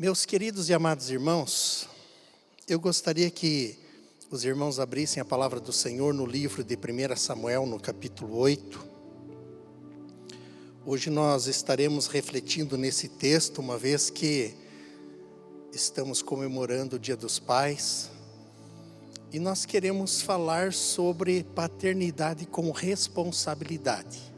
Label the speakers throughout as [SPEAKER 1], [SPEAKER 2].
[SPEAKER 1] Meus queridos e amados irmãos, eu gostaria que os irmãos abrissem a palavra do Senhor no livro de 1 Samuel, no capítulo 8. Hoje nós estaremos refletindo nesse texto, uma vez que estamos comemorando o Dia dos Pais. E nós queremos falar sobre paternidade com responsabilidade.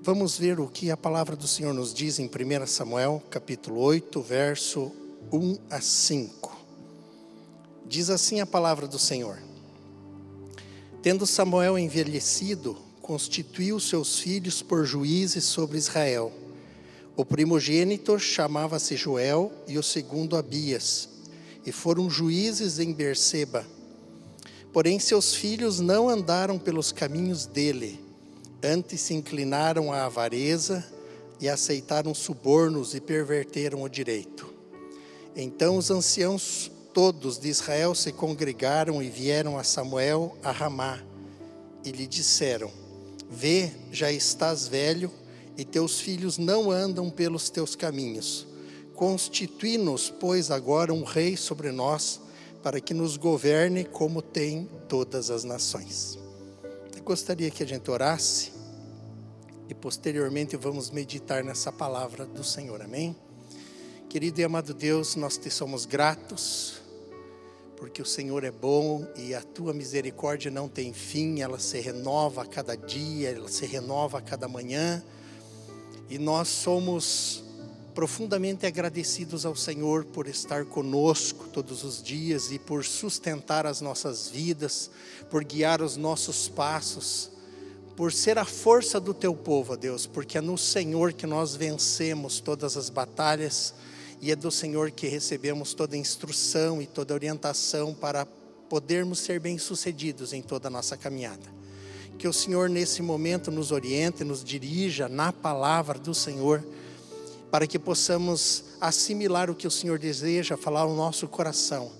[SPEAKER 1] Vamos ver o que a palavra do Senhor nos diz em 1 Samuel, capítulo 8, verso 1 a 5. Diz assim a palavra do Senhor: Tendo Samuel envelhecido, constituiu seus filhos por juízes sobre Israel. O primogênito chamava-se Joel e o segundo Abias, e foram juízes em Berseba. Porém seus filhos não andaram pelos caminhos dele, antes se inclinaram à avareza e aceitaram subornos e perverteram o direito. Então os anciãos todos de Israel se congregaram e vieram a Samuel a Ramá e lhe disseram: Vê, já estás velho e teus filhos não andam pelos teus caminhos. Constitui-nos, pois, agora um rei sobre nós, para que nos governe como tem todas as nações. Eu gostaria que a gente orasse e posteriormente vamos meditar nessa palavra do Senhor, amém? Querido e amado Deus, nós te somos gratos, porque o Senhor é bom e a tua misericórdia não tem fim, ela se renova a cada dia, ela se renova a cada manhã, e nós somos profundamente agradecidos ao Senhor por estar conosco todos os dias e por sustentar as nossas vidas, por guiar os nossos passos, por ser a força do teu povo, Deus, porque é no Senhor que nós vencemos todas as batalhas e é do Senhor que recebemos toda a instrução e toda a orientação para podermos ser bem-sucedidos em toda a nossa caminhada. Que o Senhor nesse momento nos oriente, nos dirija na palavra do Senhor, para que possamos assimilar o que o Senhor deseja falar ao nosso coração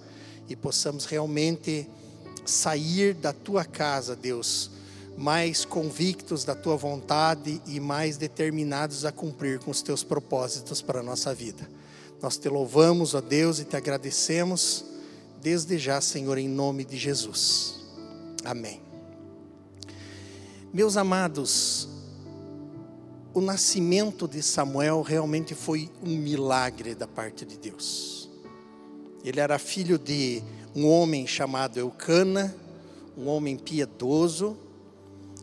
[SPEAKER 1] e possamos realmente sair da tua casa, Deus, mais convictos da tua vontade e mais determinados a cumprir com os teus propósitos para a nossa vida. Nós te louvamos, ó Deus, e te agradecemos desde já, Senhor, em nome de Jesus. Amém. Meus amados, o nascimento de Samuel realmente foi um milagre da parte de Deus. Ele era filho de um homem chamado Eucana, um homem piedoso,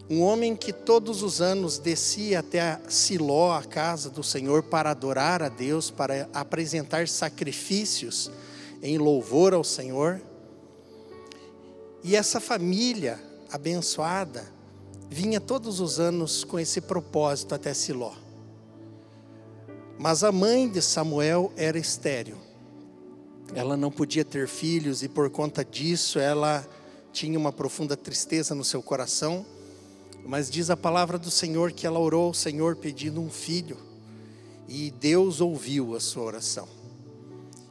[SPEAKER 1] um homem que todos os anos descia até Siló, a casa do Senhor, para adorar a Deus, para apresentar sacrifícios em louvor ao Senhor. E essa família abençoada vinha todos os anos com esse propósito até Siló. Mas a mãe de Samuel era estéril. Ela não podia ter filhos e por conta disso ela tinha uma profunda tristeza no seu coração. Mas diz a palavra do Senhor que ela orou ao Senhor pedindo um filho. E Deus ouviu a sua oração.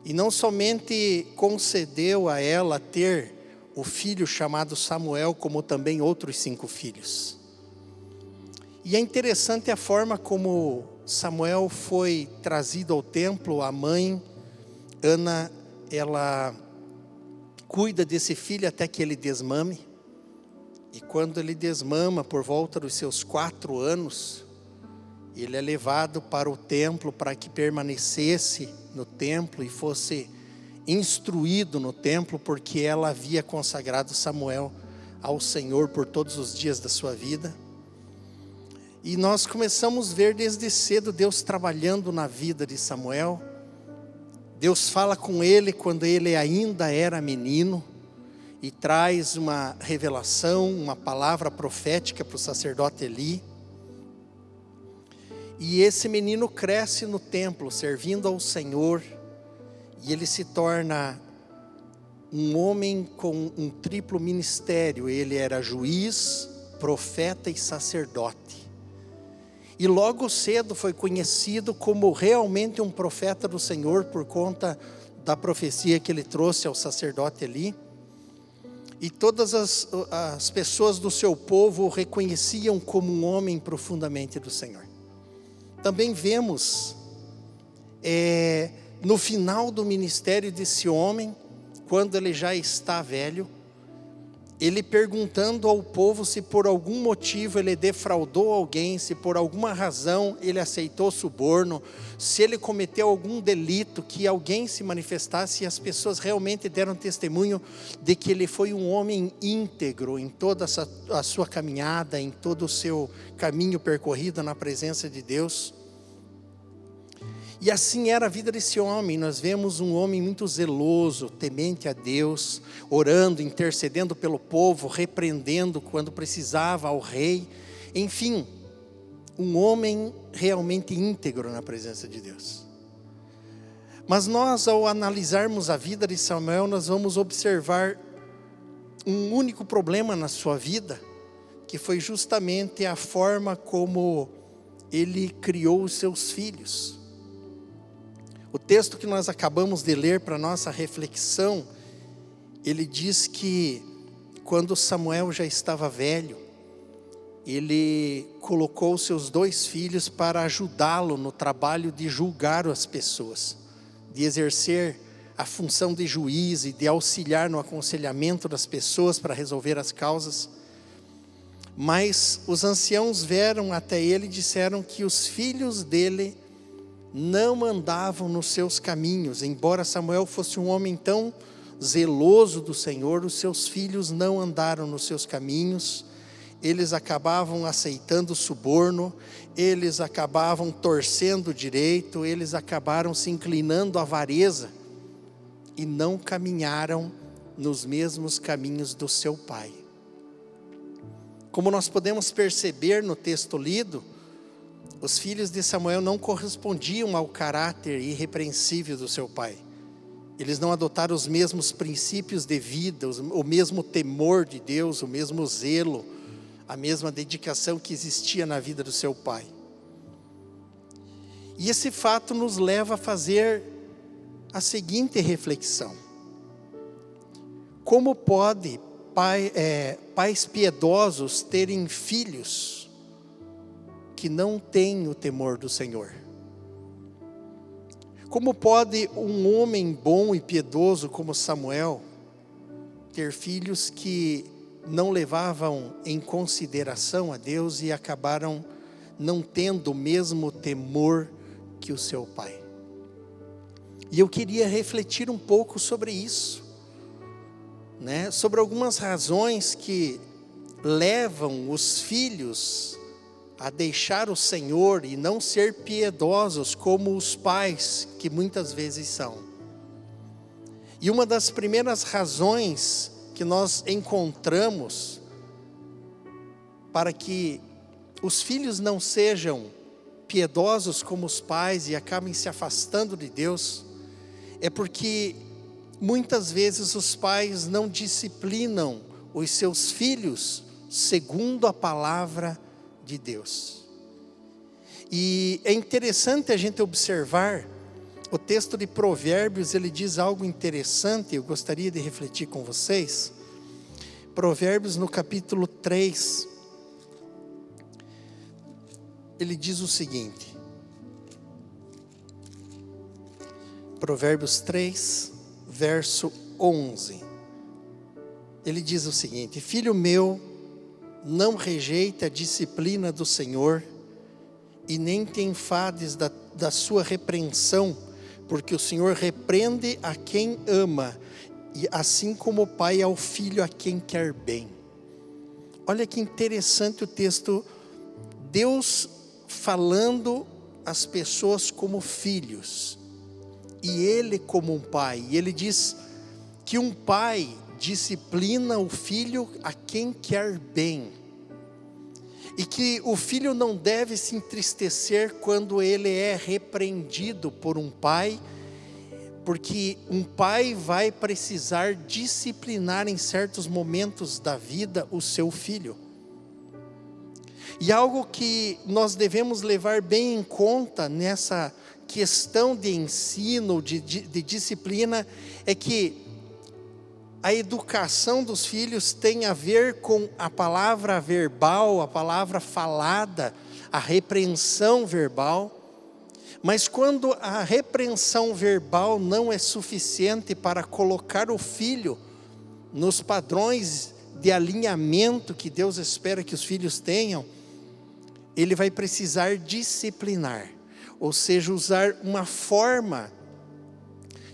[SPEAKER 1] E não somente concedeu a ela ter o filho chamado Samuel, como também outros 5 filhos. E é interessante a forma como Samuel foi trazido ao templo. A mãe, Ana, ela cuida desse filho até que ele desmame. E quando ele desmama por volta dos seus 4 anos, ele é levado para o templo para que permanecesse no templo e fosse instruído no templo, porque ela havia consagrado Samuel ao Senhor por todos os dias da sua vida. E nós começamos a ver desde cedo Deus trabalhando na vida de Samuel. Deus fala com ele quando ele ainda era menino e traz uma revelação, uma palavra profética para o sacerdote Eli. E esse menino cresce no templo, servindo ao Senhor, e ele se torna um homem com um triplo ministério. Ele era juiz, profeta e sacerdote. E logo cedo foi conhecido como realmente um profeta do Senhor, por conta da profecia que ele trouxe ao sacerdote Eli. E todas as pessoas do seu povo o reconheciam como um homem profundamente do Senhor. Também vemos no final do ministério desse homem, quando ele já está velho, ele perguntando ao povo se por algum motivo ele defraudou alguém, se por alguma razão ele aceitou suborno, se ele cometeu algum delito, que alguém se manifestasse, e as pessoas realmente deram testemunho de que ele foi um homem íntegro em toda a sua caminhada, em todo o seu caminho percorrido na presença de Deus. E assim era a vida desse homem. Nós vemos um homem muito zeloso, temente a Deus, orando, intercedendo pelo povo, repreendendo quando precisava ao rei. Enfim, um homem realmente íntegro na presença de Deus. Mas nós, ao analisarmos a vida de Samuel, nós vamos observar um único problema na sua vida, que foi justamente a forma como ele criou os seus filhos. O texto que nós acabamos de ler para nossa reflexão, ele diz que quando Samuel já estava velho, ele colocou seus 2 filhos para ajudá-lo no trabalho de julgar as pessoas, de exercer a função de juiz e de auxiliar no aconselhamento das pessoas para resolver as causas. Mas os anciãos vieram até ele e disseram que os filhos dele não andavam nos seus caminhos. Embora Samuel fosse um homem tão zeloso do Senhor, os seus filhos não andaram nos seus caminhos. Eles acabavam aceitando suborno, eles acabavam torcendo o direito, eles acabaram se inclinando à avareza e não caminharam nos mesmos caminhos do seu pai. Como nós podemos perceber no texto lido, os filhos de Samuel não correspondiam ao caráter irrepreensível do seu pai. Eles não adotaram os mesmos princípios de vida, o mesmo temor de Deus, o mesmo zelo, a mesma dedicação que existia na vida do seu pai. E esse fato nos leva a fazer a seguinte reflexão: como pode pais piedosos terem filhos que não têm o temor do Senhor? Como pode um homem bom e piedoso como Samuel ter filhos que não levavam em consideração a Deus e acabaram não tendo o mesmo temor que o seu pai? E eu queria refletir um pouco sobre isso, sobre algumas razões que levam os filhos a deixar o Senhor e não ser piedosos como os pais que muitas vezes são. E uma das primeiras razões que nós encontramos para que os filhos não sejam piedosos como os pais e acabem se afastando de Deus, é porque muitas vezes os pais não disciplinam os seus filhos segundo a palavra de Deus. E é interessante a gente observar o texto de Provérbios. Ele diz algo interessante, eu gostaria de refletir com vocês. Provérbios no capítulo 3, ele diz o seguinte, Provérbios 3, verso 11, ele diz o seguinte: filho meu, não rejeite a disciplina do Senhor, e nem te enfades da sua repreensão, porque o Senhor repreende a quem ama, e assim como o pai ao filho a quem quer bem. Olha que interessante o texto, Deus falando as pessoas como filhos, e Ele como um pai. E Ele diz que um pai disciplina o filho a quem quer bem, e que o filho não deve se entristecer quando ele é repreendido por um pai, porque um pai vai precisar disciplinar em certos momentos da vida o seu filho. E algo que nós devemos levar bem em conta nessa questão de ensino, de disciplina, é que a educação dos filhos tem a ver com a palavra verbal, a palavra falada, a repreensão verbal, Mas quando a repreensão verbal não é suficiente para colocar o filho nos padrões de alinhamento que Deus espera que os filhos tenham, ele vai precisar disciplinar, ou seja, usar uma forma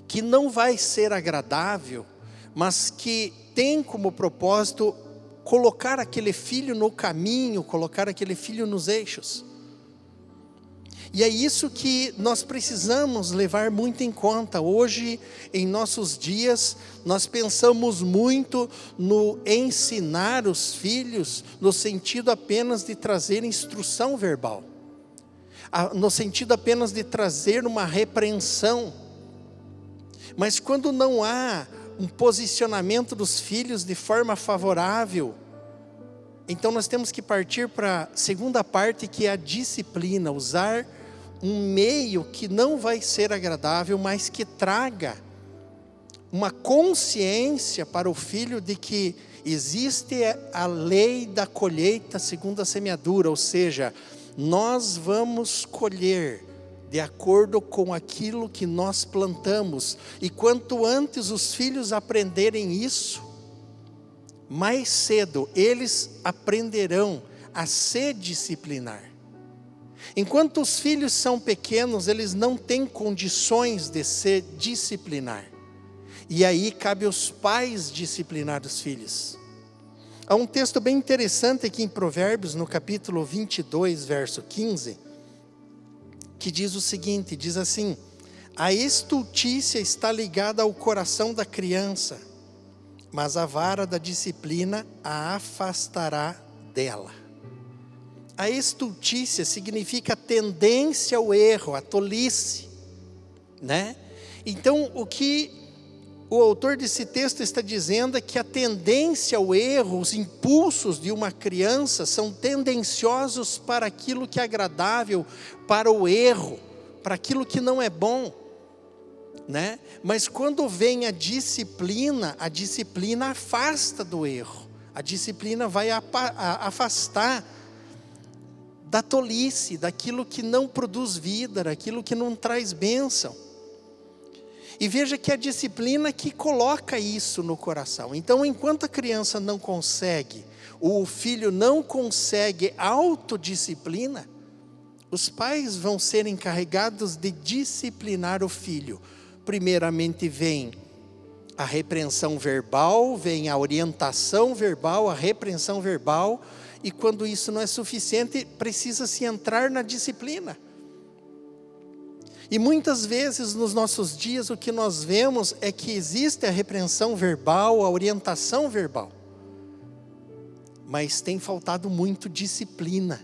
[SPEAKER 1] que não vai ser agradável, mas que tem como propósito colocar aquele filho no caminho, colocar aquele filho nos eixos. E é isso que nós precisamos levar muito em conta. Hoje, em nossos dias, nós pensamos muito no ensinar os filhos, no sentido apenas de trazer instrução verbal, no sentido apenas de trazer uma repreensão. Mas quando não há um posicionamento dos filhos de forma favorável, então nós temos que partir para a segunda parte, que é a disciplina, usar um meio que não vai ser agradável, mas que traga uma consciência para o filho de que existe a lei da colheita segundo a semeadura, ou seja, nós vamos colher de acordo com aquilo que nós plantamos, e quanto antes os filhos aprenderem isso, mais cedo eles aprenderão a se disciplinar. Enquanto os filhos são pequenos, eles não têm condições de se disciplinar, e aí cabe aos pais disciplinar os filhos. Há um texto bem interessante aqui em Provérbios, no capítulo 22, verso 15, que diz o seguinte, diz assim: a estultícia está ligada ao coração da criança, mas a vara da disciplina a afastará dela. A estultícia significa tendência ao erro, a tolice, né? Então, o que o autor desse texto está dizendo é que a tendência ao erro, os impulsos de uma criança são tendenciosos para aquilo que é agradável, para o erro, para aquilo que não é bom, né? Mas quando vem a disciplina afasta do erro, a disciplina vai afastar da tolice, daquilo que não produz vida, daquilo que não traz bênção. E veja que a disciplina que coloca isso no coração. Então, enquanto a criança não consegue, o filho não consegue autodisciplina, os pais vão ser encarregados de disciplinar o filho. Primeiramente vem a repreensão verbal, vem a orientação verbal, a repreensão verbal, e quando isso não é suficiente, precisa-se entrar na disciplina. E muitas vezes nos nossos dias o que nós vemos é que existe a repreensão verbal, a orientação verbal, mas tem faltado muito disciplina,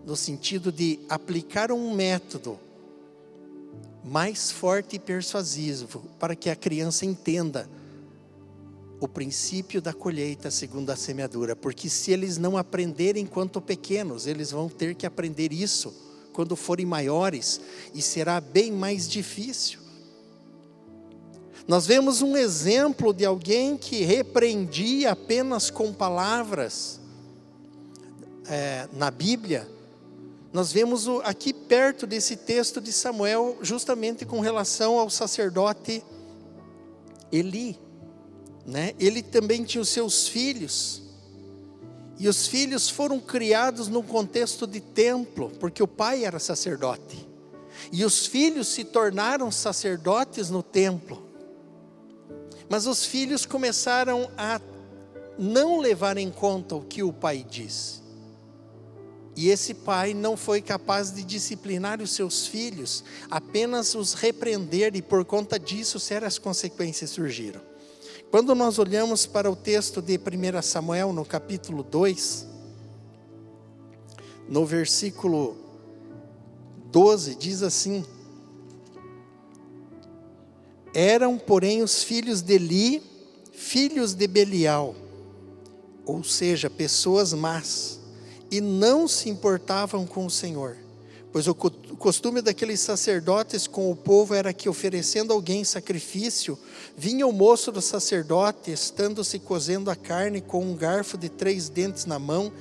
[SPEAKER 1] no sentido de aplicar um método mais forte e persuasivo, para que a criança entenda o princípio da colheita segundo a semeadura, porque se eles não aprenderem enquanto pequenos, eles vão ter que aprender isso quando forem maiores, e será bem mais difícil. Nós vemos um exemplo de alguém que repreendia apenas com palavras, na Bíblia. Nós vemos aqui perto desse texto de Samuel, justamente com relação ao sacerdote Eli, né? Ele também tinha os seus filhos, e os filhos foram criados num contexto de templo, porque o pai era sacerdote, e os filhos se tornaram sacerdotes no templo. Mas os filhos começaram a não levar em conta o que o pai diz, e esse pai não foi capaz de disciplinar os seus filhos, apenas os repreender, e por conta disso sérias consequências surgiram. Quando nós olhamos para o texto de 1 Samuel, no capítulo 2, no versículo 12, diz assim: eram, porém, os filhos de Eli, filhos de Belial, ou seja, pessoas más, e não se importavam com o Senhor, pois o costume daqueles sacerdotes com o povo era que, oferecendo alguém sacrifício, vinha o moço do sacerdote, estando-se cozendo a carne com um garfo de 3 dentes na mão,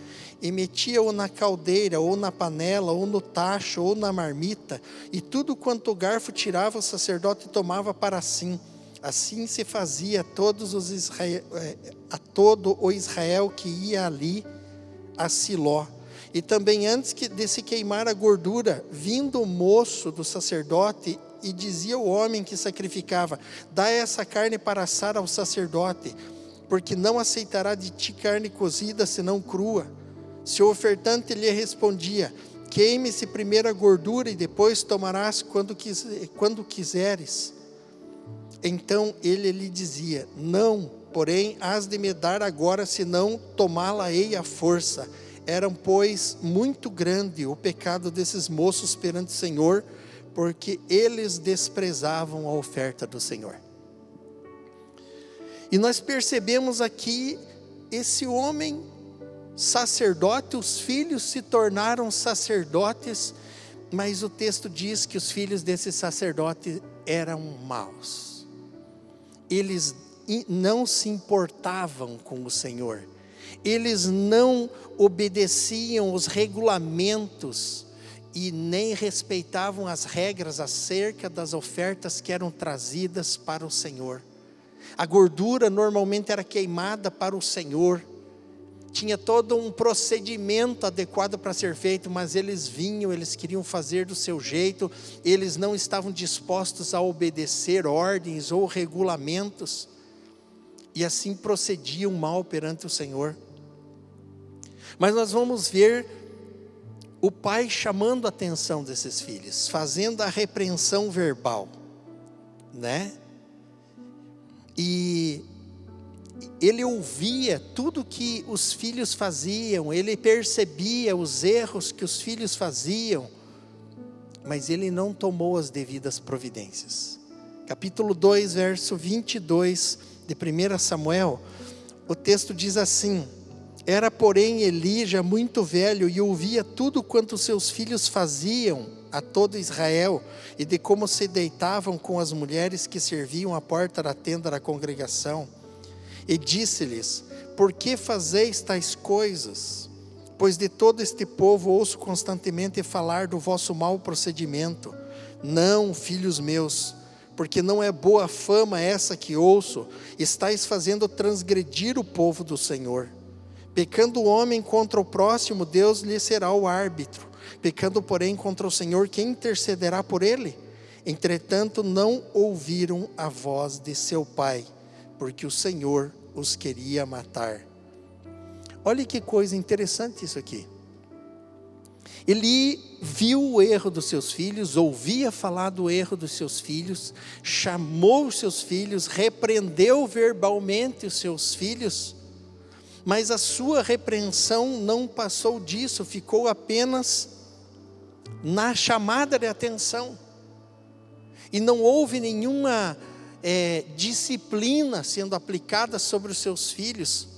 [SPEAKER 1] e metia-o na caldeira, ou na panela, ou no tacho, ou na marmita, e tudo quanto o garfo tirava, o sacerdote tomava para si. Assim se fazia a todo o Israel que ia ali a Siló. E também antes de se queimar a gordura, vindo o moço do sacerdote, e dizia o homem que sacrificava: dá essa carne para assar ao sacerdote, porque não aceitará de ti carne cozida, senão crua. Se o ofertante lhe respondia: queime-se primeiro a gordura, e depois tomarás quando quiseres. Então ele lhe dizia: não, porém hás de me dar agora, senão tomá-la-ei à força. Era, pois, muito grande o pecado desses moços perante o Senhor, porque eles desprezavam a oferta do Senhor. E nós percebemos aqui esse homem sacerdote, os filhos se tornaram sacerdotes, mas o texto diz que os filhos desse sacerdote eram maus. Eles não se importavam com o Senhor, eles não obedeciam os regulamentos e nem respeitavam as regras acerca das ofertas que eram trazidas para o Senhor. A gordura normalmente era queimada para o Senhor, tinha todo um procedimento adequado para ser feito, mas eles vinham, eles queriam fazer do seu jeito, eles não estavam dispostos a obedecer ordens ou regulamentos, e assim procediam mal perante o Senhor. Mas nós vamos ver o pai chamando a atenção desses filhos, fazendo a repreensão verbal, né? E ele ouvia tudo que os filhos faziam, ele percebia os erros que os filhos faziam, mas ele não tomou as devidas providências. Capítulo 2, verso 22 de 1 Samuel, o texto diz assim: era porém Eli já muito velho, e ouvia tudo quanto seus filhos faziam a todo Israel, e de como se deitavam com as mulheres que serviam à porta da tenda da congregação. E disse-lhes: por que fazeis tais coisas? Pois de todo este povo ouço constantemente falar do vosso mau procedimento. Não, filhos meus, porque não é boa fama essa que ouço, estáis fazendo transgredir o povo do Senhor. Pecando o homem contra o próximo, Deus lhe será o árbitro. Pecando, porém, contra o Senhor, quem intercederá por ele? Entretanto, não ouviram a voz de seu pai, porque o Senhor os queria matar. Olha que coisa interessante isso aqui. Ele viu o erro dos seus filhos, ouvia falar do erro dos seus filhos, chamou os seus filhos, repreendeu verbalmente os seus filhos, mas a sua repreensão não passou disso, ficou apenas na chamada de atenção, e não houve nenhuma disciplina sendo aplicada sobre os seus filhos.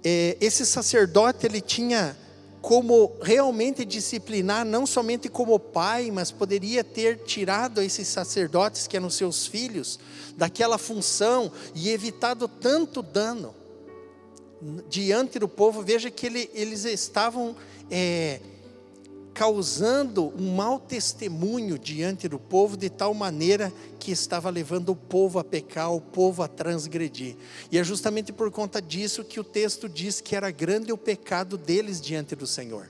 [SPEAKER 1] Esse sacerdote, ele tinha como realmente disciplinar, não somente como pai, mas poderia ter tirado esses sacerdotes que eram seus filhos daquela função e evitado tanto dano diante do povo. Veja que eles estavam causando um mau testemunho diante do povo, de tal maneira que estava levando o povo a pecar, o povo a transgredir. E é justamente por conta disso que o texto diz que era grande o pecado deles diante do Senhor,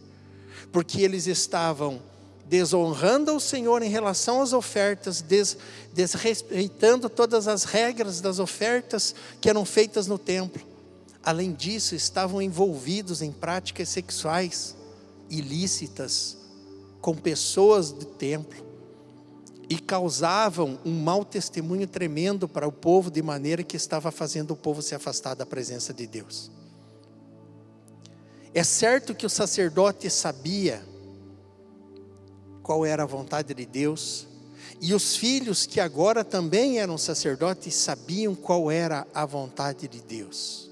[SPEAKER 1] porque eles estavam desonrando ao Senhor em relação às ofertas, desrespeitando todas as regras das ofertas que eram feitas no templo. Além disso, estavam envolvidos em práticas sexuais ilícitas com pessoas do templo, e causavam um mau testemunho tremendo para o povo, de maneira que estava fazendo o povo se afastar da presença de Deus. É certo que o sacerdote sabia qual era a vontade de Deus, e os filhos que agora também eram sacerdotes sabiam qual era a vontade de Deus.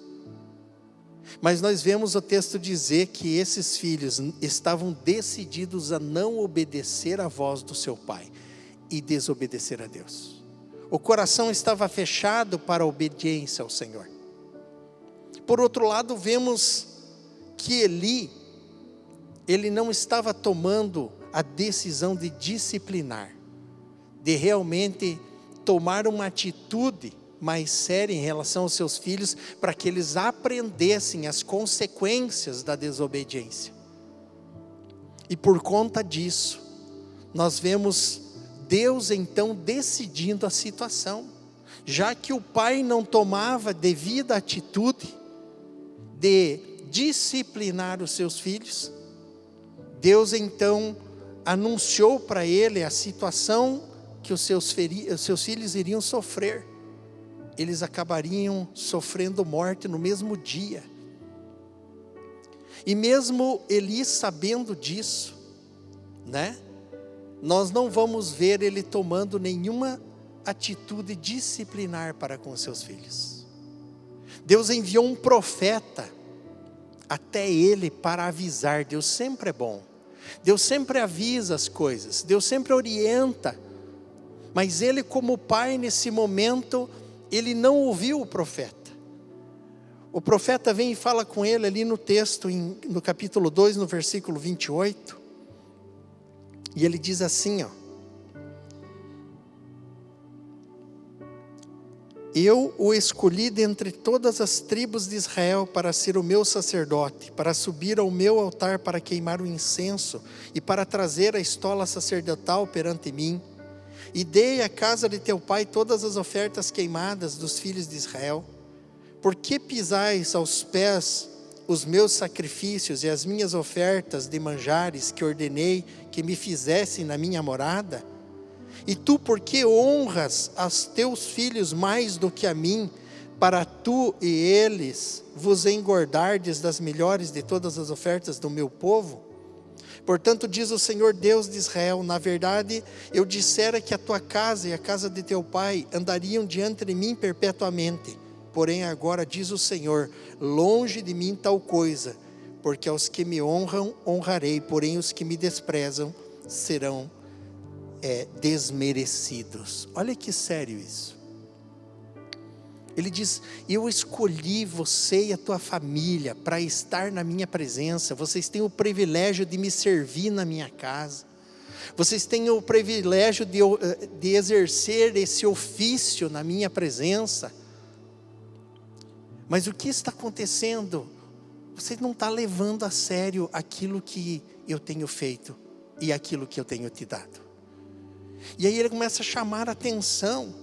[SPEAKER 1] Mas nós vemos o texto dizer que esses filhos estavam decididos a não obedecer à voz do seu pai e desobedecer a Deus. O coração estava fechado para a obediência ao Senhor. Por outro lado, vemos que Eli ele não estava tomando a decisão de disciplinar, de realmente tomar uma atitude mais séria em relação aos seus filhos, para que eles aprendessem as consequências da desobediência. E por conta disso, nós vemos Deus então decidindo a situação, já que o pai não tomava devida atitude de disciplinar os seus filhos, Deus então anunciou para ele a situação que os seus filhos iriam sofrer. Eles acabariam sofrendo morte no mesmo dia. E mesmo Eli sabendo disso, né? Nós não vamos ver ele tomando nenhuma atitude disciplinar para com seus filhos. Deus enviou um profeta até ele para avisar. Deus sempre é bom. Deus sempre avisa as coisas. Deus sempre orienta. Mas ele, como pai, nesse momento, ele não ouviu o profeta. O profeta vem e fala com ele ali no texto, no capítulo 2, no versículo 28. E ele diz assim, ó: eu o escolhi dentre todas as tribos de Israel para ser o meu sacerdote, para subir ao meu altar para queimar o incenso e para trazer a estola sacerdotal perante mim. E dei à casa de teu pai todas as ofertas queimadas dos filhos de Israel. Por que pisais aos pés os meus sacrifícios e as minhas ofertas de manjares que ordenei que me fizessem na minha morada? E tu por que honras aos teus filhos mais do que a mim, para tu e eles vos engordardes das melhores de todas as ofertas do meu povo? Portanto, diz o Senhor Deus de Israel: na verdade, eu dissera que a tua casa e a casa de teu pai andariam diante de mim perpetuamente. Porém agora diz o Senhor: longe de mim tal coisa, porque aos que me honram, honrarei, porém os que me desprezam serão desmerecidos. Olha que sério isso. Ele diz: eu escolhi você e a tua família para estar na minha presença. Vocês têm o privilégio de me servir na minha casa. Vocês têm o privilégio de exercer esse ofício na minha presença. Mas o que está acontecendo? Você não está levando a sério aquilo que eu tenho feito e aquilo que eu tenho te dado. E aí ele começa a chamar a atenção.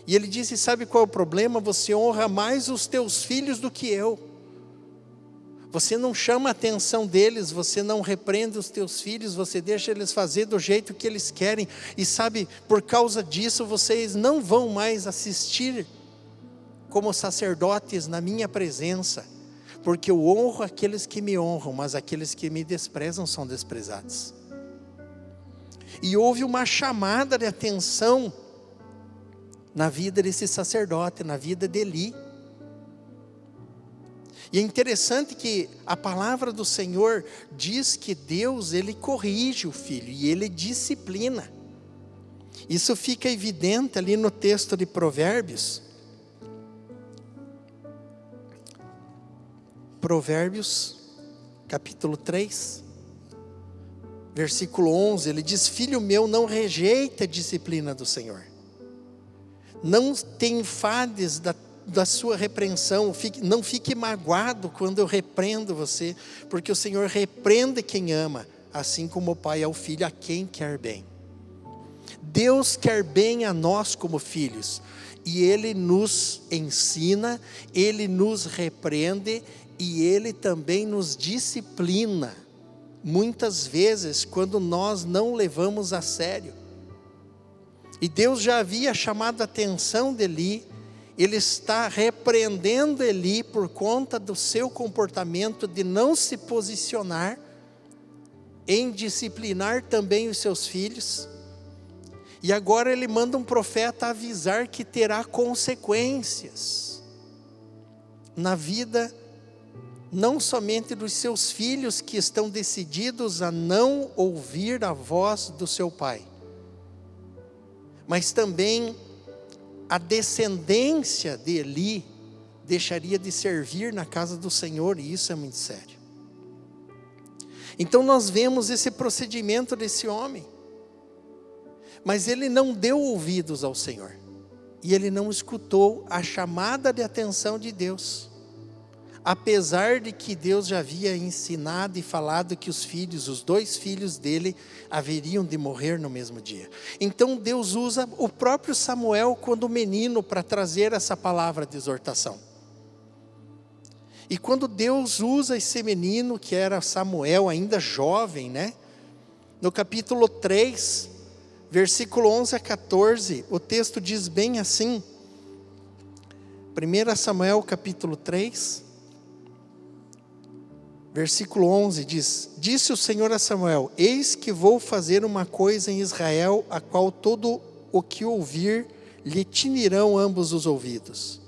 [SPEAKER 1] E ele disse: sabe qual é o problema? Você honra mais os teus filhos do que eu. Você não chama a atenção deles, você não repreende os teus filhos, você deixa eles fazer do jeito que eles querem. E sabe, por causa disso, vocês não vão mais assistir como sacerdotes na minha presença, porque eu honro aqueles que me honram, mas aqueles que me desprezam são desprezados. E houve uma chamada de atenção na vida desse sacerdote, na vida de Eli. E é interessante que a palavra do Senhor diz que Deus, ele corrige o filho e ele disciplina. Isso fica evidente ali no texto de Provérbios. Provérbios, capítulo 3, versículo 11, ele diz: filho meu, não rejeite a disciplina do Senhor. Não te enfades da sua repreensão, não fique magoado quando eu repreendo você, porque o Senhor repreende quem ama, assim como o pai ao filho, a quem quer bem. Deus quer bem a nós como filhos, e Ele nos ensina, Ele nos repreende, e Ele também nos disciplina, muitas vezes quando nós não levamos a sério. E Deus já havia chamado a atenção de Eli. Ele está repreendendo Eli por conta do seu comportamento de não se posicionar em disciplinar também os seus filhos. E agora ele manda um profeta avisar que terá consequências na vida, não somente dos seus filhos que estão decididos a não ouvir a voz do seu pai, mas também a descendência de Eli deixaria de servir na casa do Senhor, e isso é muito sério. Então nós vemos esse procedimento desse homem. Mas ele não deu ouvidos ao Senhor. E ele não escutou a chamada de atenção de Deus. Apesar de que Deus já havia ensinado e falado que os 2 filhos dele, haveriam de morrer no mesmo dia. Então Deus usa o próprio Samuel quando menino para trazer essa palavra de exortação. E quando Deus usa esse menino, que era Samuel, ainda jovem, né? No capítulo 3, versículo 11 a 14, o texto diz bem assim. 1 Samuel capítulo 3, versículo 11 diz: Disse o Senhor a Samuel: Eis que vou fazer uma coisa em Israel, a qual todo o que ouvir lhe tinirão ambos os ouvidos.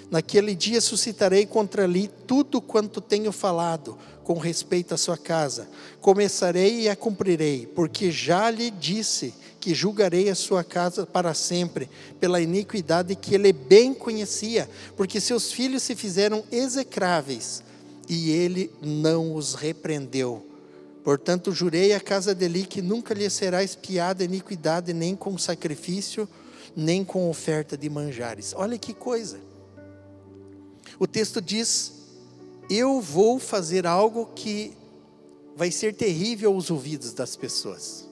[SPEAKER 1] Naquele dia suscitarei contra li tudo quanto tenho falado com respeito à sua casa. Começarei e a cumprirei, porque já lhe disse que julgarei a sua casa para sempre, pela iniquidade que ele bem conhecia, porque seus filhos se fizeram execráveis, e ele não os repreendeu. Portanto, jurei à casa de Eli que nunca lhe será expiada iniquidade, nem com sacrifício, nem com oferta de manjares. Olha que coisa. O texto diz: eu vou fazer algo que vai ser terrível aos ouvidos das pessoas.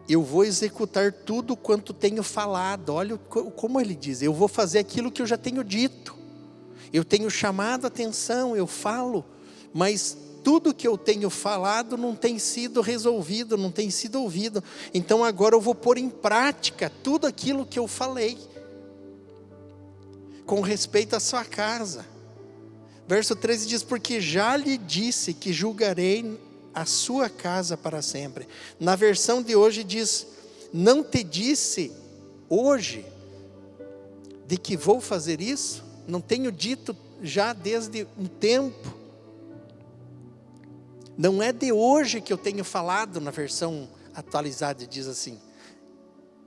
[SPEAKER 1] Eu vou executar tudo quanto tenho falado. Olha como ele diz: eu vou fazer aquilo que eu já tenho dito. Eu tenho chamado a atenção, eu falo, mas tudo que eu tenho falado não tem sido resolvido, não tem sido ouvido. Então agora eu vou pôr em prática tudo aquilo que eu falei, com respeito à sua casa. Verso 13 diz: porque já lhe disse que julgarei a sua casa para sempre. Na versão de hoje diz: não te disse hoje de que vou fazer isso? Não tenho dito já desde um tempo? Não é de hoje que eu tenho falado, na versão atualizada diz assim,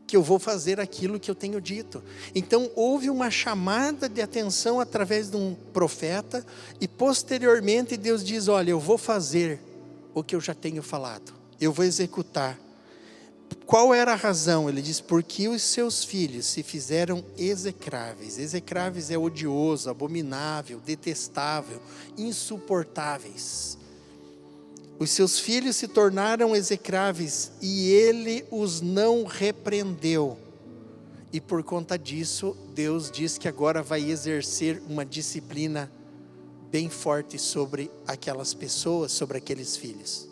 [SPEAKER 1] que eu vou fazer aquilo que eu tenho dito. Então houve uma chamada de atenção através de um profeta, e posteriormente Deus diz: olha, eu vou fazer o que eu já tenho falado, eu vou executar. Qual era a razão? Ele diz: porque os seus filhos se fizeram execráveis. Execráveis é odioso, abominável, detestável, insuportáveis. Os seus filhos se tornaram execráveis e ele os não repreendeu. E por conta disso, Deus diz que agora vai exercer uma disciplina bem forte sobre aquelas pessoas, sobre aqueles filhos.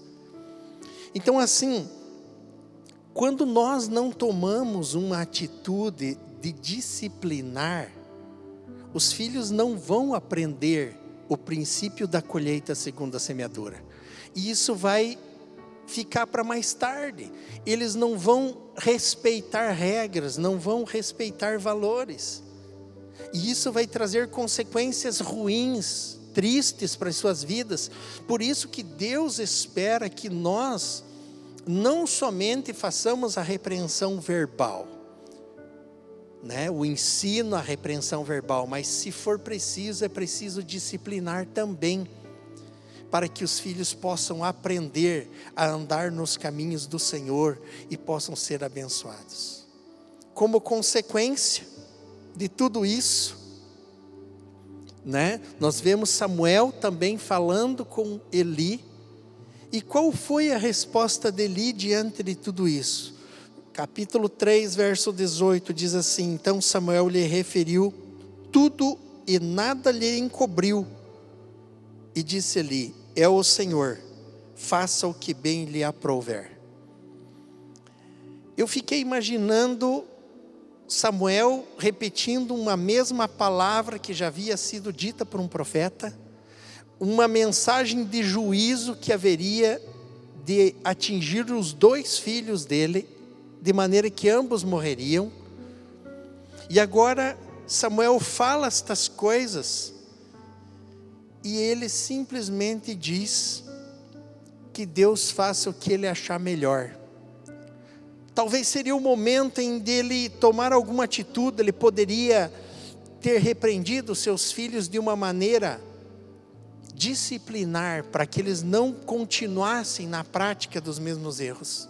[SPEAKER 1] Então assim, quando nós não tomamos uma atitude de disciplinar, os filhos não vão aprender o princípio da colheita segundo a semeadura. E isso vai ficar para mais tarde. Eles não vão respeitar regras, não vão respeitar valores. E isso vai trazer consequências ruins, tristes para as suas vidas. Por isso que Deus espera que nós não somente façamos a repreensão verbal, né? O ensino, a repreensão verbal, mas se for preciso, é preciso disciplinar também, para que os filhos possam aprender a andar nos caminhos do Senhor e possam ser abençoados. Como consequência de tudo isso, né? Nós vemos Samuel também falando com Eli. E qual foi a resposta de Eli diante de tudo isso? Capítulo 3, verso 18 diz assim: então Samuel lhe referiu tudo e nada lhe encobriu. E disse Eli: é o Senhor, faça o que bem lhe aprouver. Eu fiquei imaginando Samuel repetindo uma mesma palavra que já havia sido dita por um profeta, uma mensagem de juízo que haveria de atingir os 2 filhos dele, de maneira que ambos morreriam. E agora Samuel fala estas coisas, e ele simplesmente diz que Deus faça o que ele achar melhor. Talvez seria o momento em dele tomar alguma atitude. Ele poderia ter repreendido seus filhos de uma maneira disciplinar para que eles não continuassem na prática dos mesmos erros.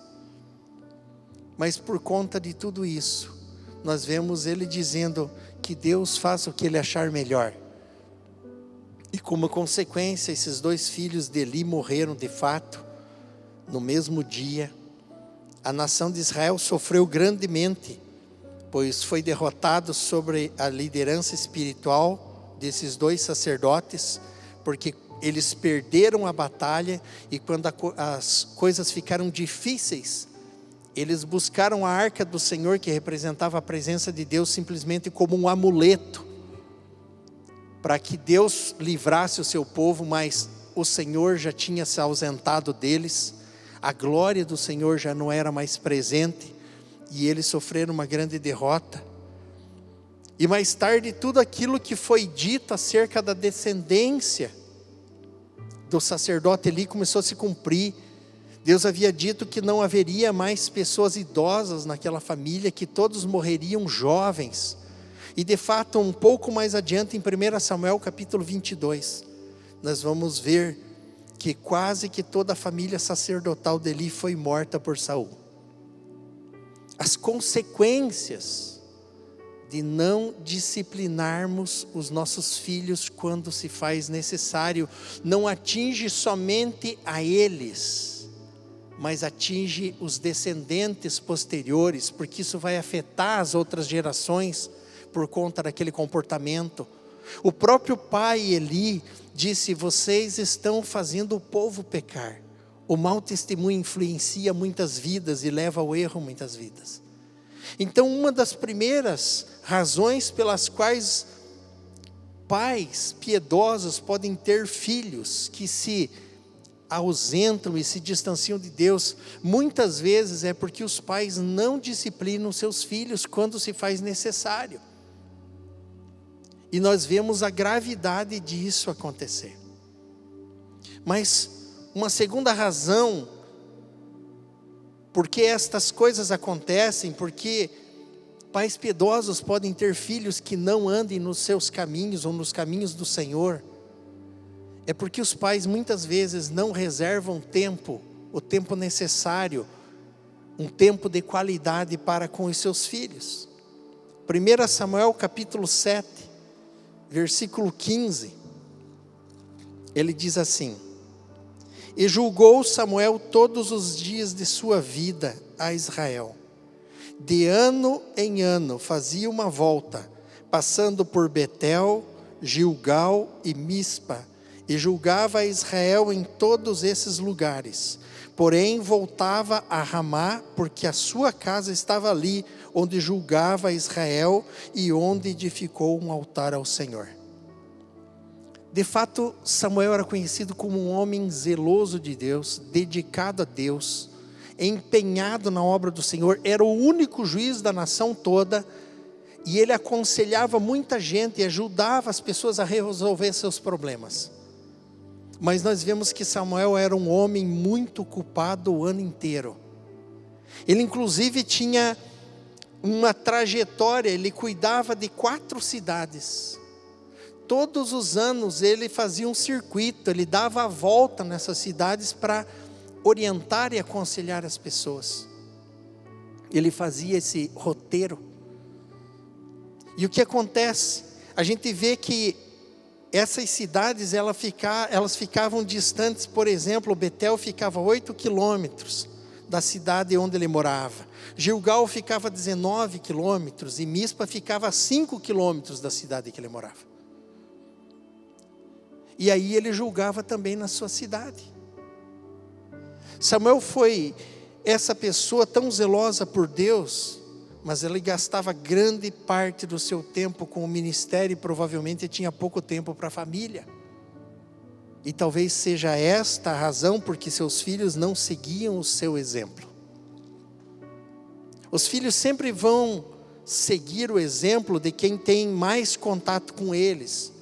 [SPEAKER 1] Mas por conta de tudo isso, nós vemos ele dizendo que Deus faça o que ele achar melhor. E como consequência, esses 2 filhos de Eli morreram de fato, no mesmo dia. A nação de Israel sofreu grandemente, pois foi derrotado sobre a liderança espiritual desses 2 sacerdotes, porque eles perderam a batalha, e quando as coisas ficaram difíceis, eles buscaram a arca do Senhor, que representava a presença de Deus, simplesmente como um amuleto, para que Deus livrasse o seu povo, mas o Senhor já tinha se ausentado deles, a glória do Senhor já não era mais presente, e eles sofreram uma grande derrota. E mais tarde, tudo aquilo que foi dito acerca da descendência do sacerdote Eli começou a se cumprir. Deus havia dito que não haveria mais pessoas idosas naquela família, que todos morreriam jovens. E de fato, um pouco mais adiante, em 1 Samuel capítulo 22, nós vamos ver que quase que toda a família sacerdotal de Eli foi morta por Saul. As consequências de não disciplinarmos os nossos filhos quando se faz necessário, não atinge somente a eles, mas atinge os descendentes posteriores, porque isso vai afetar as outras gerações por conta daquele comportamento. O próprio pai Eli disse: vocês estão fazendo o povo pecar. O mau testemunho influencia muitas vidas e leva ao erro muitas vidas. Então, uma das primeiras razões pelas quais pais piedosos podem ter filhos que se ausentam e se distanciam de Deus, muitas vezes é porque os pais não disciplinam seus filhos quando se faz necessário. E nós vemos a gravidade disso acontecer. Mas uma segunda razão porque estas coisas acontecem, porque pais piedosos podem ter filhos que não andem nos seus caminhos ou nos caminhos do Senhor, é porque os pais muitas vezes não reservam tempo, o tempo necessário, um tempo de qualidade para com os seus filhos. 1 Samuel capítulo 7, versículo 15, ele diz assim: e julgou Samuel todos os dias de sua vida a Israel. De ano em ano fazia uma volta, passando por Betel, Gilgal e Mispa, e julgava a Israel em todos esses lugares. Porém voltava a Ramá, porque a sua casa estava ali, onde julgava Israel e onde edificou um altar ao Senhor. De fato, Samuel era conhecido como um homem zeloso de Deus, dedicado a Deus, empenhado na obra do Senhor, era o único juiz da nação toda, e ele aconselhava muita gente e ajudava as pessoas a resolver seus problemas. Mas nós vemos que Samuel era um homem muito culpado o ano inteiro. Ele inclusive tinha uma trajetória, ele cuidava de 4 cidades. Todos os anos ele fazia um circuito, ele dava a volta nessas cidades para orientar e aconselhar as pessoas. Ele fazia esse roteiro. E o que acontece? A gente vê que essas cidades elas ficavam distantes. Por exemplo, Betel ficava 8 quilômetros da cidade onde ele morava. Gilgal ficava 19 quilômetros e Mispa ficava a 5 quilômetros da cidade que ele morava. E aí ele julgava também na sua cidade. Samuel foi essa pessoa tão zelosa por Deus, mas ele gastava grande parte do seu tempo com o ministério e provavelmente tinha pouco tempo para a família. E talvez seja esta a razão porque seus filhos não seguiam o seu exemplo. Os filhos sempre vão seguir o exemplo de quem tem mais contato com eles.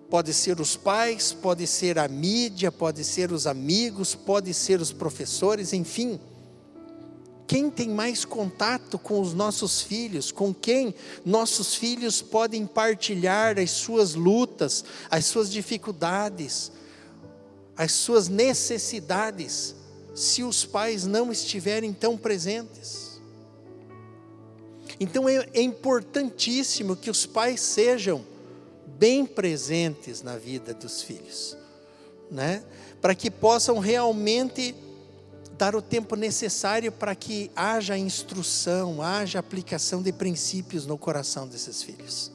[SPEAKER 1] Pode ser os pais, pode ser a mídia, pode ser os amigos, pode ser os professores, enfim. quem tem mais contato com os nossos filhos, com quem nossos filhos podem partilhar as suas lutas, as suas dificuldades, as suas necessidades, se os pais não estiverem tão presentes. Então é importantíssimo que os pais sejam bem presentes na vida dos filhos, né? Para que possam realmente dar o tempo necessário para que haja instrução, haja aplicação de princípios no coração desses filhos.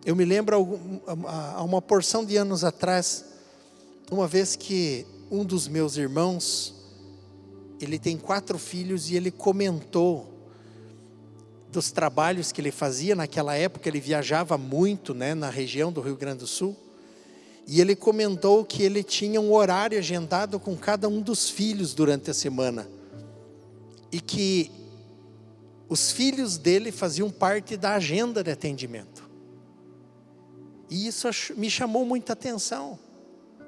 [SPEAKER 1] Eu me lembro há uma porção de anos atrás, uma vez que um dos meus irmãos, ele tem 4 filhos e ele comentou dos trabalhos que ele fazia naquela época. Ele viajava muito, né, na região do Rio Grande do Sul, e ele comentou que ele tinha um horário agendado com cada um dos filhos durante a semana, e que os filhos dele faziam parte da agenda de atendimento, e isso me chamou muita atenção.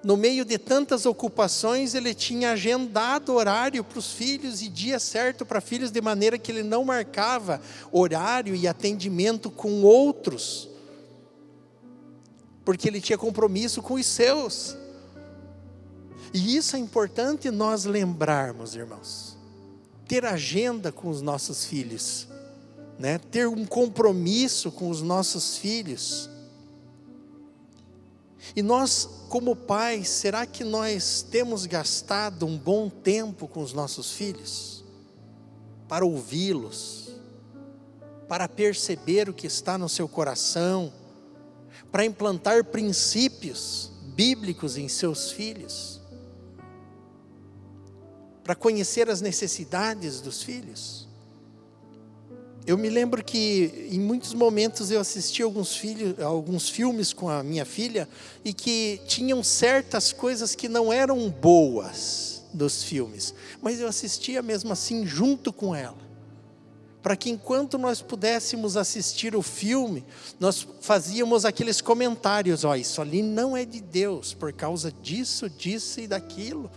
[SPEAKER 1] No meio de tantas ocupações, ele tinha agendado horário para os filhos e dia certo para filhos, de maneira que ele não marcava horário e atendimento com outros, porque ele tinha compromisso com os seus. E isso é importante nós lembrarmos, irmãos. Ter agenda com os nossos filhos, né? Ter um compromisso com os nossos filhos. E nós, como pais, será que nós temos gastado um bom tempo com os nossos filhos? Para ouvi-los, para perceber o que está no seu coração, para implantar princípios bíblicos em seus filhos, para conhecer as necessidades dos filhos? Eu me lembro que em muitos momentos eu assisti alguns filmes com a minha filha, e que tinham certas coisas que não eram boas dos filmes, mas eu assistia mesmo assim junto com ela, para que enquanto nós pudéssemos assistir o filme, nós fazíamos aqueles comentários: ó, isso ali não é de Deus, por causa disso, disso e daquilo,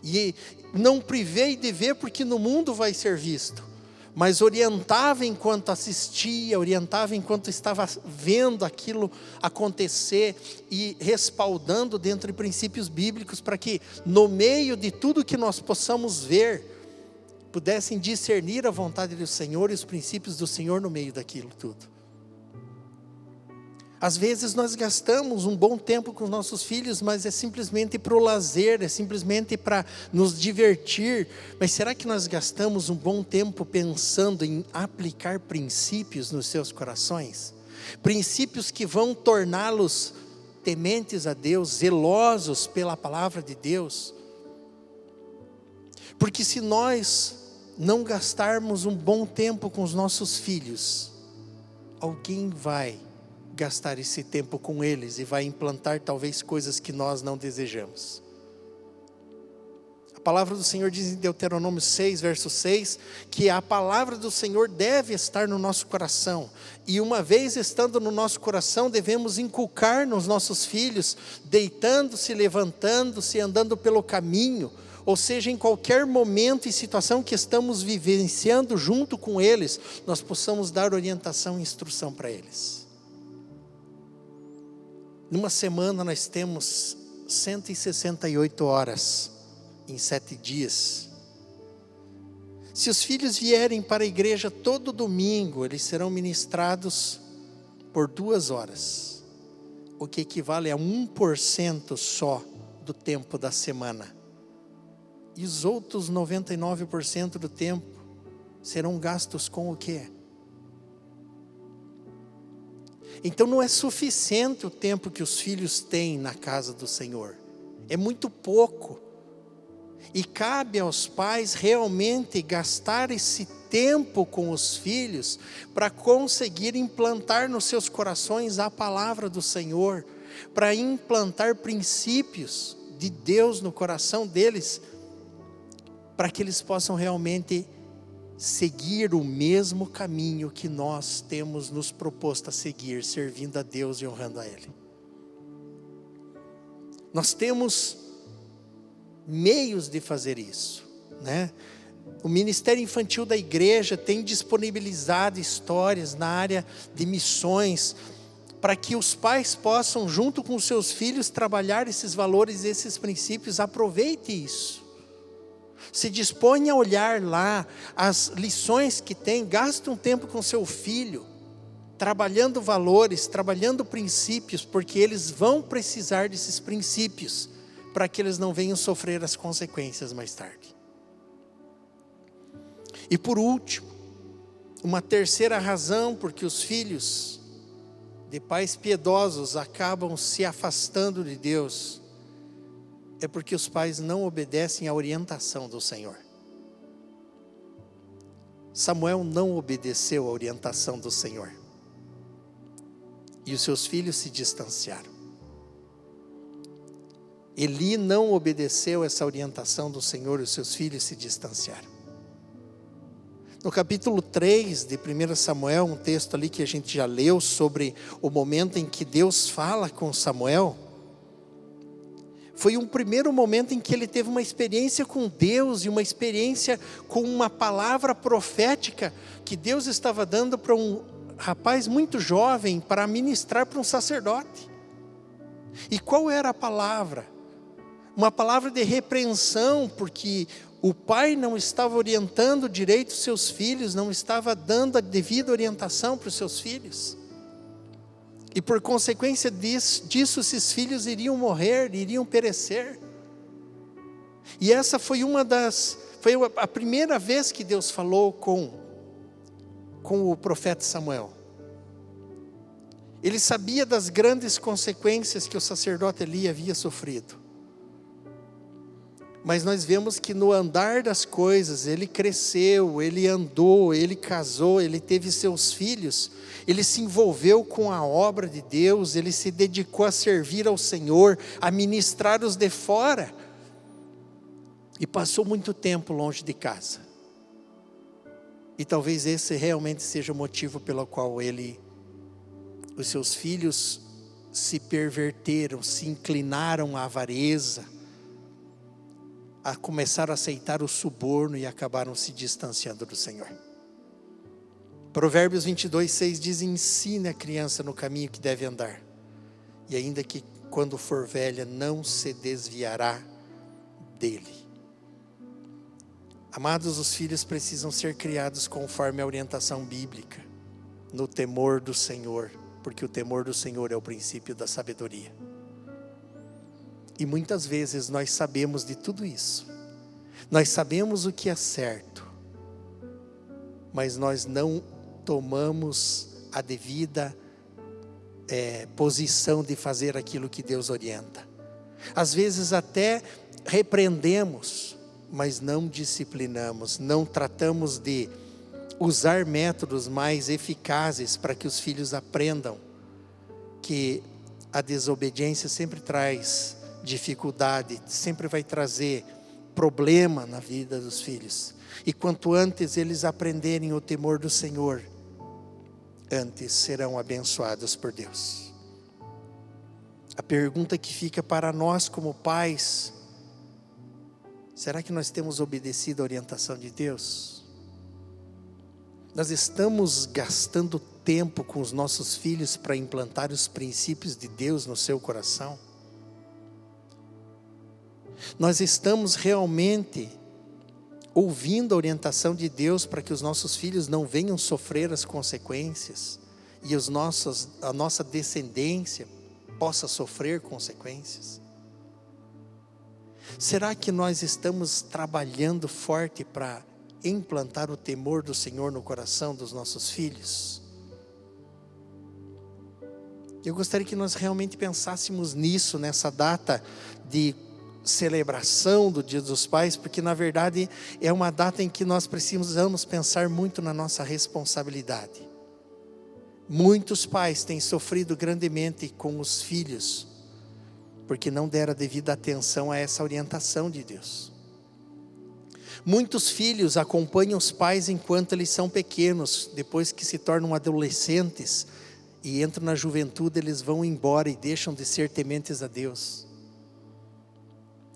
[SPEAKER 1] e não privei de ver porque no mundo vai ser visto. Mas orientava enquanto assistia, orientava enquanto estava vendo aquilo acontecer, e respaldando dentro de princípios bíblicos, para que no meio de tudo que nós possamos ver, pudessem discernir a vontade do Senhor e os princípios do Senhor no meio daquilo tudo. Às vezes nós gastamos um bom tempo com os nossos filhos, mas é simplesmente para o lazer, é simplesmente para nos divertir. Mas será que nós gastamos um bom tempo pensando em aplicar princípios nos seus corações? Princípios que vão torná-los tementes a Deus, zelosos pela palavra de Deus. Porque se nós não gastarmos um bom tempo com os nossos filhos, alguém vai gastar esse tempo com eles e vai implantar talvez coisas que nós não desejamos. A palavra do Senhor diz em Deuteronômio 6, verso 6, que a palavra do Senhor deve estar no nosso coração, e uma vez estando no nosso coração, devemos inculcar nos nossos filhos, deitando-se, levantando-se, andando pelo caminho, ou seja, em qualquer momento e situação que estamos vivenciando junto com eles, nós possamos dar orientação e instrução para eles. Numa semana nós temos 168 horas, em 7 dias. Se os filhos vierem para a igreja todo domingo, eles serão ministrados por 2 horas, o que equivale a 1% só do tempo da semana. E os outros 99% do tempo serão gastos com o quê? Então não é suficiente o tempo que os filhos têm na casa do Senhor, é muito pouco. E cabe aos pais realmente gastar esse tempo com os filhos, para conseguir implantar nos seus corações a palavra do Senhor, para implantar princípios de Deus no coração deles, para que eles possam realmente seguir o mesmo caminho que nós temos nos proposto a seguir, servindo a Deus e honrando a Ele. Nós temos meios de fazer isso, né? O Ministério Infantil da igreja tem disponibilizado histórias na área de missões, para que os pais possam, junto com os seus filhos, trabalhar esses valores, esses princípios. Aproveite isso. Se disponha a olhar lá as lições que tem, gaste um tempo com seu filho, trabalhando valores, trabalhando princípios, porque eles vão precisar desses princípios, para que eles não venham sofrer as consequências mais tarde. E por último, uma terceira razão porque os filhos de pais piedosos acabam se afastando de Deus, é porque os pais não obedecem à orientação do Senhor. Samuel não obedeceu à orientação do Senhor, e os seus filhos se distanciaram. Eli não obedeceu essa orientação do Senhor, e os seus filhos se distanciaram. No capítulo 3 de 1 Samuel, um texto ali que a gente já leu sobre o momento em que Deus fala com Samuel, foi um primeiro momento em que ele teve uma experiência com Deus, e uma experiência com uma palavra profética, que Deus estava dando para um rapaz muito jovem, para ministrar para um sacerdote. E qual era a palavra? Uma palavra de repreensão, porque o pai não estava orientando direito os seus filhos, não estava dando a devida orientação para os seus filhos. E por consequência disso, esses filhos iriam morrer, iriam perecer. E essa foi foi a primeira vez que Deus falou com o profeta Samuel. Ele sabia das grandes consequências que o sacerdote Eli havia sofrido. Mas nós vemos que no andar das coisas, ele cresceu, ele andou, ele casou, ele teve seus filhos, ele se envolveu com a obra de Deus, ele se dedicou a servir ao Senhor, a ministrar os de fora, e passou muito tempo longe de casa. E talvez esse realmente seja o motivo pelo qual os seus filhos se perverteram, se inclinaram à avareza, a começar a aceitar o suborno, e acabaram se distanciando do Senhor. Provérbios 22:6 diz: ensine a criança no caminho que deve andar, e ainda que quando for velha não se desviará dele. Amados, os filhos precisam ser criados conforme a orientação bíblica, no temor do Senhor, porque o temor do Senhor é o princípio da sabedoria. E muitas vezes nós sabemos de tudo isso, nós sabemos o que é certo, mas nós não tomamos a devida posição de fazer aquilo que Deus orienta. Às vezes até repreendemos, mas não disciplinamos, não tratamos de usar métodos mais eficazes para que os filhos aprendam que a desobediência sempre traz dificuldade, sempre vai trazer problema na vida dos filhos. E quanto antes eles aprenderem o temor do Senhor, antes serão abençoados por Deus. A pergunta que fica para nós como pais: será que nós temos obedecido a orientação de Deus? Nós estamos gastando tempo com os nossos filhos para implantar os princípios de Deus no seu coração? Nós estamos realmente ouvindo a orientação de Deus para que os nossos filhos não venham sofrer as consequências, e a nossa descendência possa sofrer consequências? Será que nós estamos trabalhando forte para implantar o temor do Senhor no coração dos nossos filhos? Eu gostaria que nós realmente pensássemos nisso, nessa data de celebração do Dia dos Pais, porque na verdade é uma data em que nós precisamos pensar muito na nossa responsabilidade. Muitos pais têm sofrido grandemente com os filhos, porque não deram a devida atenção a essa orientação de Deus. Muitos filhos acompanham os pais enquanto eles são pequenos, depois que se tornam adolescentes e entram na juventude, eles vão embora e deixam de ser tementes a Deus.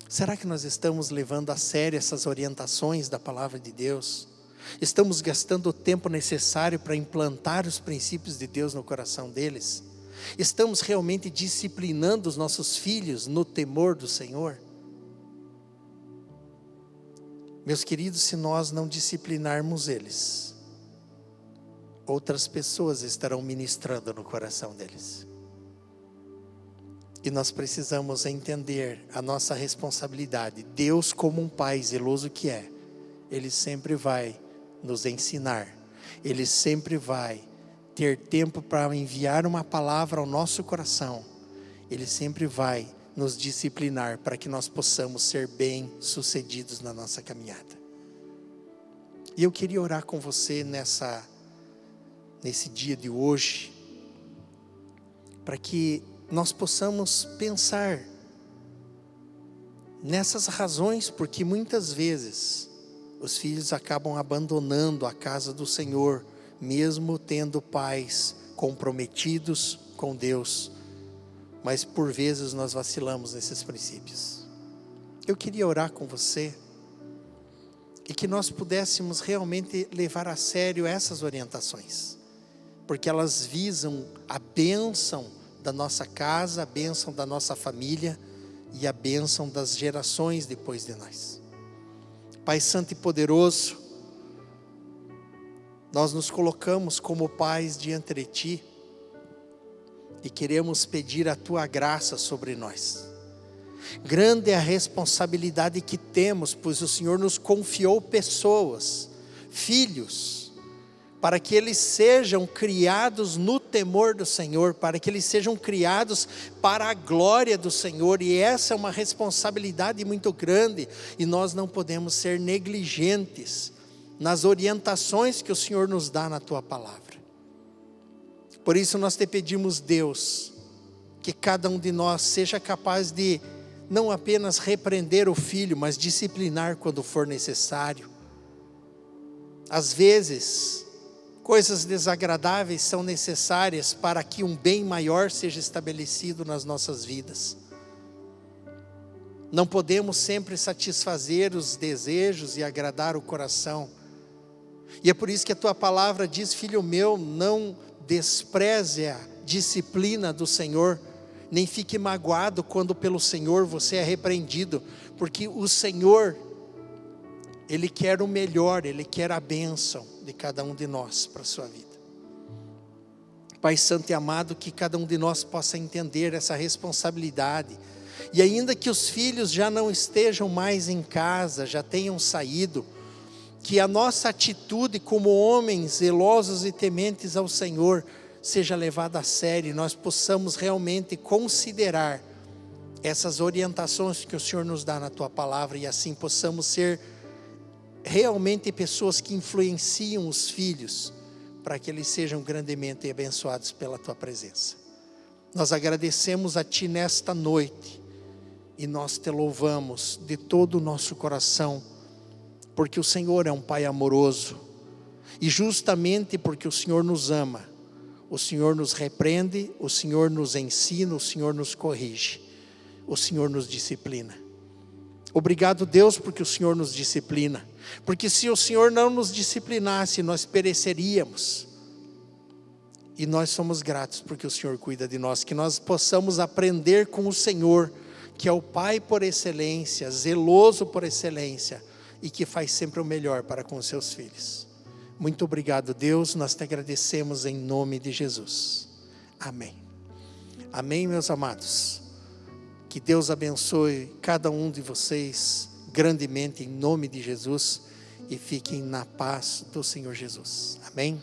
[SPEAKER 1] Será que nós estamos levando a sério essas orientações da palavra de Deus? Estamos gastando o tempo necessário para implantar os princípios de Deus no coração deles? Estamos realmente disciplinando os nossos filhos no temor do Senhor? Meus queridos, se nós não disciplinarmos eles, outras pessoas estarão ministrando no coração deles. E nós precisamos entender a nossa responsabilidade. Deus, como um pai zeloso que é, Ele sempre vai nos ensinar. Ele sempre vai ter tempo para enviar uma palavra ao nosso coração. Ele sempre vai nos disciplinar para que nós possamos ser bem-sucedidos na nossa caminhada. E eu queria orar com você nesse dia de hoje, para que nós possamos pensar nessas razões, porque muitas vezes os filhos acabam abandonando a casa do Senhor, mesmo tendo pais comprometidos com Deus, mas por vezes nós vacilamos nesses princípios. Eu queria orar com você, e que nós pudéssemos realmente levar a sério essas orientações, porque elas visam a bênção da nossa casa, a bênção da nossa família e a bênção das gerações depois de nós. Pai Santo e Poderoso, nós nos colocamos como pais diante de Ti e queremos pedir a Tua graça sobre nós. Grande é a responsabilidade que temos, pois o Senhor nos confiou pessoas, filhos, para que eles sejam criados no temor do Senhor, para que eles sejam criados para a glória do Senhor, e essa é uma responsabilidade muito grande, e nós não podemos ser negligentes nas orientações que o Senhor nos dá na Tua palavra. Por isso nós te pedimos, Deus, que cada um de nós seja capaz de não apenas repreender o filho, mas disciplinar quando for necessário. Às vezes, coisas desagradáveis são necessárias para que um bem maior seja estabelecido nas nossas vidas. Não podemos sempre satisfazer os desejos e agradar o coração. E é por isso que a Tua palavra diz, filho meu, não despreze a disciplina do Senhor, nem fique magoado quando pelo Senhor você é repreendido, porque o Senhor, Ele quer o melhor, Ele quer a bênção de cada um de nós para a sua vida. Pai Santo e amado, que cada um de nós possa entender essa responsabilidade, e ainda que os filhos já não estejam mais em casa, já tenham saído, que a nossa atitude como homens zelosos e tementes ao Senhor seja levada a sério, e nós possamos realmente considerar essas orientações que o Senhor nos dá na Tua palavra, e assim possamos ser realmente pessoas que influenciam os filhos, para que eles sejam grandemente abençoados pela Tua presença. Nós agradecemos a Ti nesta noite, e nós Te louvamos de todo o nosso coração, porque o Senhor é um Pai amoroso, e justamente porque o Senhor nos ama, o Senhor nos repreende, o Senhor nos ensina, o Senhor nos corrige, o Senhor nos disciplina. Obrigado, Deus, porque o Senhor nos disciplina, porque se o Senhor não nos disciplinasse, nós pereceríamos, e nós somos gratos porque o Senhor cuida de nós, que nós possamos aprender com o Senhor, que é o Pai por excelência, zeloso por excelência, e que faz sempre o melhor para com os seus filhos. Muito obrigado, Deus, nós te agradecemos em nome de Jesus. Amém. Amém, meus amados. Que Deus abençoe cada um de vocês grandemente em nome de Jesus, e fiquem na paz do Senhor Jesus. Amém.